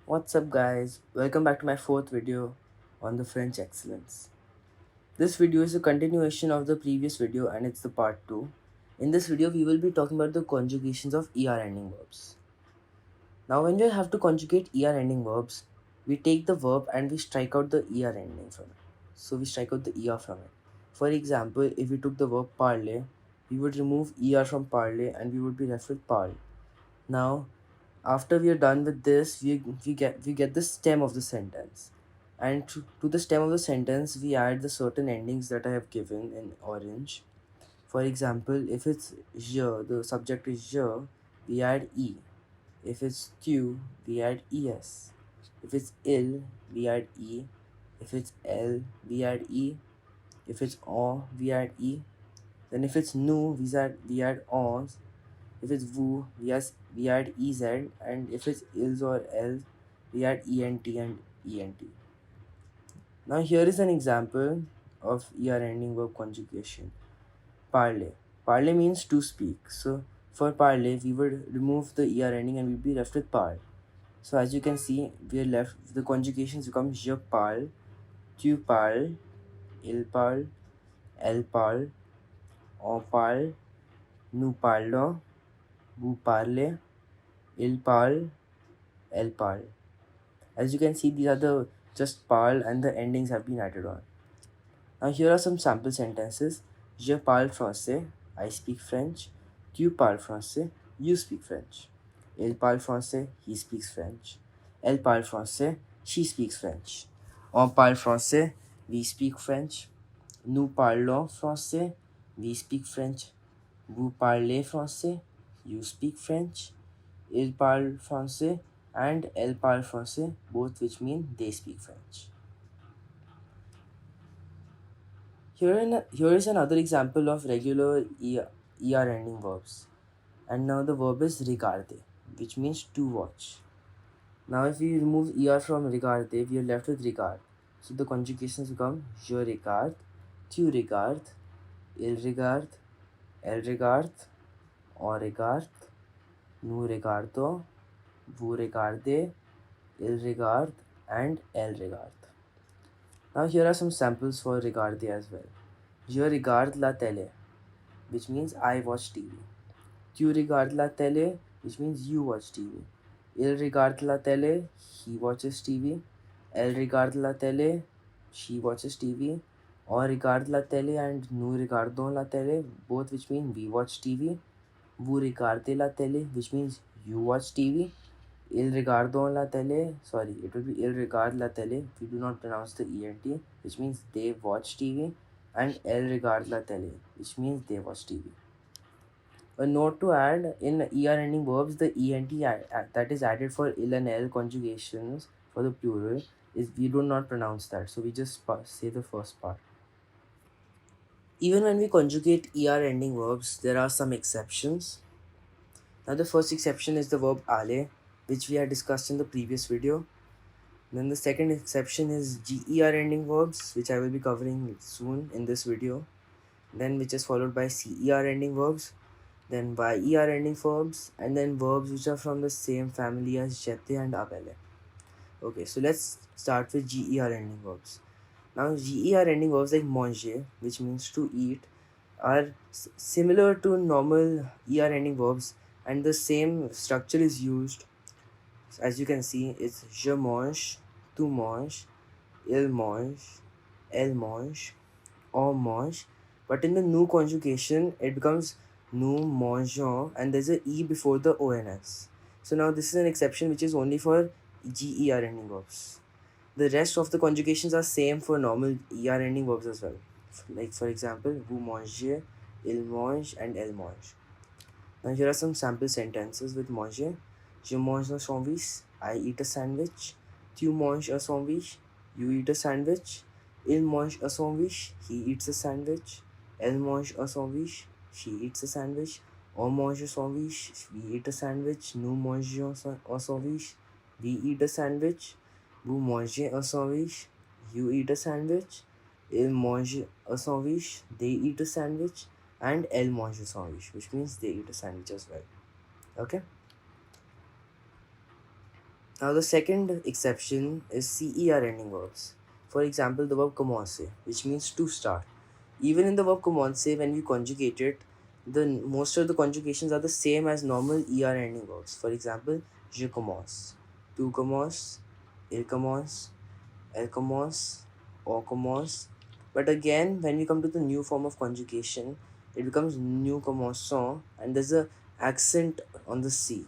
What's up guys, welcome back to my fourth video on the French excellence. This video is a continuation of the previous video and it's the part 2. In this video we will be talking about the conjugations of ER ending verbs. Now when we have to conjugate ER ending verbs, we take the verb and we strike out the ER ending from it. So we strike out the ER from it. For example, if we took the verb parler, we would remove ER from parler and we would be left with parle. Now after we are done with this, we get the stem of the sentence, and to the stem of the sentence we add the certain endings that I have given in orange. For example, if it's je, the subject is je, we add e. If it's tu, we add es. If it's il, we add e. If it's l, we add e. If it's on, we add e. Then if it's nu, we add ons. If it's vu, we add ez, and if it's ils or els, we add ent and ent. Now here is an example of ER ending verb conjugation. Parler. Parler means to speak. So for parler, we would remove the ER ending and we'd be left with parle. So as you can see, we are left, the conjugations become je parle, tu parles, il parle, elle parle, on parle, nous parlons, vous parlez, il parle, elle parle. As you can see, these are the just parle and the endings have been added on. Now here are some sample sentences. Je parle français, I speak French. Tu parles français, you speak French. Il parle français, he speaks French. Elle parle français, she speaks French. On parle français, we speak French. Nous parlons français, we speak French. Vous parlez français, you speak French. Il parle français and elle parle français, both which mean they speak French. Here is another example of regular ER ending verbs. And now the verb is regarder, which means to watch. Now if we remove ER from regarder, we are left with regard. So the conjugations become je regarde, tu regardes, il regarde, elle regarde, on regarde, nous regardons, vous regardez, il regarde, and elle regarde. Now here are some samples for regarder as well. Je regarde la télé, which means I watch TV. Tu regardes la télé, which means you watch TV. Il regarde la télé, he watches TV. Elle regarde la télé, she watches TV. On regarde la télé and nous regardons la télé, both which mean we watch TV. Vous regardez la télé, which means you watch TV. Il regardons la télé, sorry, it would be il regarde la télé. We do not pronounce the ENT, which means they watch TV. And elle regarde la télé, which means they watch TV. A note to add, in ER ending verbs, the ENT that is added for il and l conjugations for the plural is we do not pronounce that. So we just say the first part. Even when we conjugate ER ending verbs, there are some exceptions. Now the first exception is the verb aller, which we had discussed in the previous video. Then the second exception is GER ending verbs, which I will be covering soon in this video. Then which is followed by CER ending verbs, then YER ending verbs, and then verbs which are from the same family as jete and abele. Okay, so let's start with GER ending verbs. Now GER ending verbs like manger, which means to eat, are similar to normal ER ending verbs and the same structure is used. As you can see, it's je mange, tu manges, il mange, elle mange, on mange. But in the nous conjugation, it becomes nous mangeons and there's a e before the ons. So now this is an exception which is only for GER ending verbs. The rest of the conjugations are same for normal ER ending verbs as well. Like for example, vous mangez, il mange, and elle mange. Now here are some sample sentences with manger. Je mange un sandwich, I eat a sandwich. Tu manges un sandwich, you eat a sandwich. Il mange un sandwich, he eats a sandwich. Elle mange un sandwich, she eats a sandwich. On mange un sandwich, we eat a sandwich. Nous mangeons un sandwich, we eat a sandwich. Vous mangez un sandwich, you eat a sandwich. Il mange un sandwich, they eat a sandwich. And elle mange a sandwich, which means they eat a sandwich as well. Okay. Now the second exception is CER ending verbs. For example, the verb commencer, which means to start. Even in the verb commencer, when we conjugate it, the most of the conjugations are the same as normal ER ending verbs. For example, je commence, tu commences, il commence, elle commence, on commence. But again, when we come to the new form of conjugation, it becomes nous commençons, and there's a accent on the C.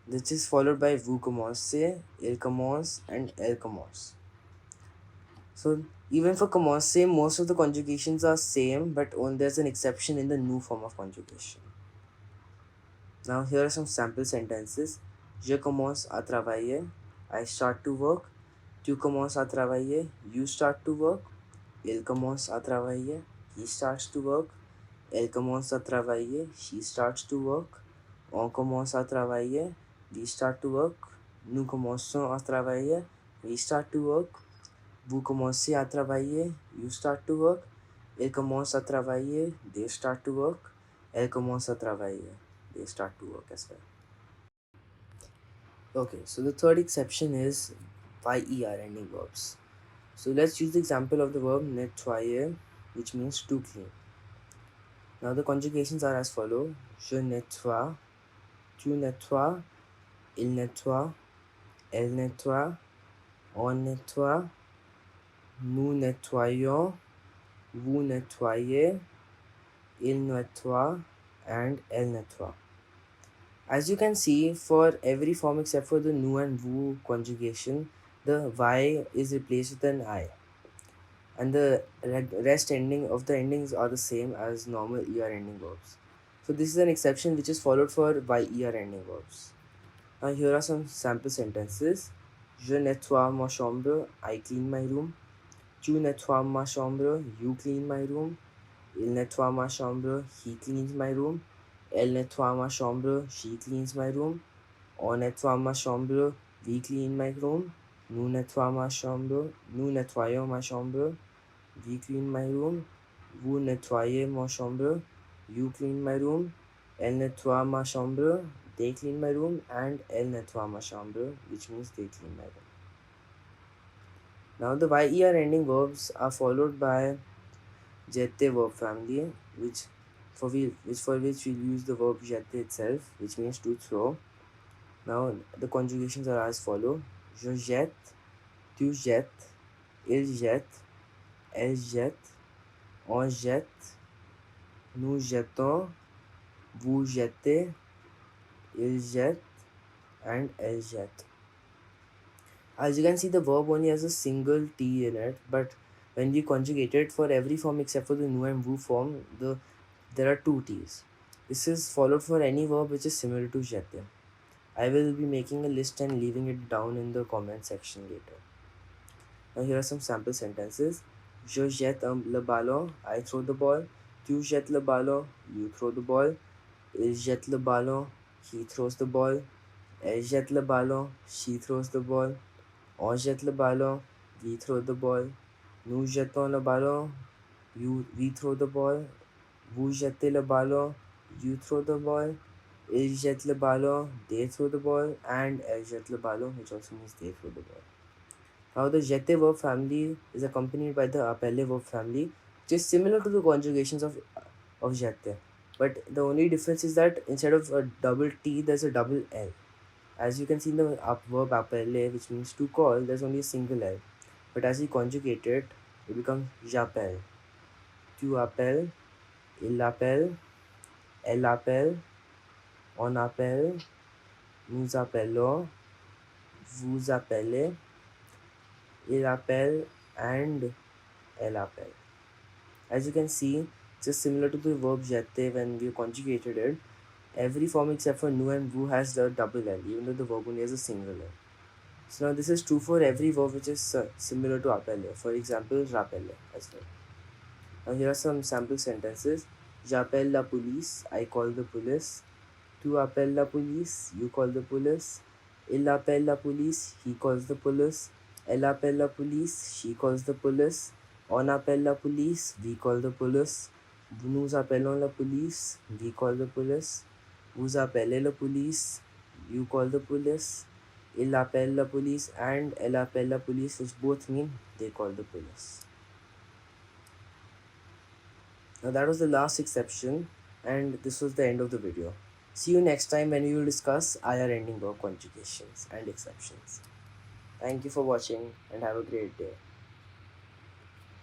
This is followed by vous commencez, il commence, and elle commence. So even for commencer, most of the conjugations are same, but there's an exception in the new form of conjugation. Now here are some sample sentences. Je commence à travailler. I start to work. Tu commences à travailler. You start to work. Il commence à travailler. He starts to work. Elle commence à travailler. She starts to work. On commence à travailler. We start to work. Nous commençons à travailler. We start to work. Vous commencez à travailler. You start to work. Il commence à travailler. They start to work. Elle commence à travailler. They start to work as well. Okay, so the third exception is YER ending verbs. So let's use the example of the verb nettoyer, which means to clean. Now the conjugations are as follow: je nettoie, tu nettoies, il nettoie, elle nettoie, on nettoie, nous nettoyons, vous nettoyez, il nettoie, and elle nettoie. As you can see, for every form except for the nous and vous conjugation, the Y is replaced with an I. And the rest ending of the endings are the same as normal ER ending verbs. So this is an exception which is followed for YER ending verbs. Now here are some sample sentences. Je nettoie ma chambre, I clean my room. Tu nettoies ma chambre, you clean my room. Il nettoie ma chambre, he cleans my room. Elle nettoie ma chambre, she cleans my room. On nettoie ma chambre, we clean my room. Nous nettoie ma chambre, nous nettoyons ma chambre. We clean my room. Vous nettoyez ma chambre. You clean my room. Elle nettoie ma chambre. They clean my room. And elle nettoie ma chambre, which means they clean my room. Now the YER ending verbs are followed by jete verb family, which for which we use the verb jete itself, which means to throw. Now the conjugations are as follow: je jette, tu jettes, il jette, elle jette, on jette, nous jetons, vous jetez, il jette, and elle jette. As you can see, the verb only has a single T in it, but when we conjugate it for every form except for the nous and vous form, there are two T's. This is followed for any verb which is similar to jette. I will be making a list and leaving it down in the comment section later. Now here are some sample sentences. Je jette le ballon, I throw the ball. Tu jettes le ballon, you throw the ball. Il jette le ballon, he throws the ball. Elle jette le ballon, she throws the ball. On jette le ballon, we throw the ball. Nous jetons le ballon, we throw the ball. Vous jetez le ballon, you throw the ball. Il jette le ballon, they throw the ball. And elle jette le ballon, which also means they throw the ball. Now the jete verb family is accompanied by the appelle verb family, which is similar to the conjugations of jete. But the only difference is that instead of a double T, there's a double L. As you can see in the verb appelle, which means to call, there's only a single L. But as you conjugate it, it becomes j'appelle. Tu appelles, il appelle, elle appelle, on appelle, nous appelons, vous appelez, il appelle, and elle appelle. As you can see, just similar to the verb jete when we conjugated it, every form except for nous and vous has the double L, even though the verb only has a single L. So now this is true for every verb which is similar to appelle. For example, rappelle as well. Now here are some sample sentences. J'appelle la police, I call the police. Tu appelles la police, you call the police. Il appelle la police, he calls the police. Elle appelle la police, she calls the police. On appelle la police, we call the police. Nous appelons la police, we call the police. Vous appelez la police, you call the police. Il appelle la police and elle appelle la police, which both mean they call the police. Now that was the last exception, and this was the end of the video. See you next time when we will discuss IR ending verb conjugations and exceptions. Thank you for watching and have a great day.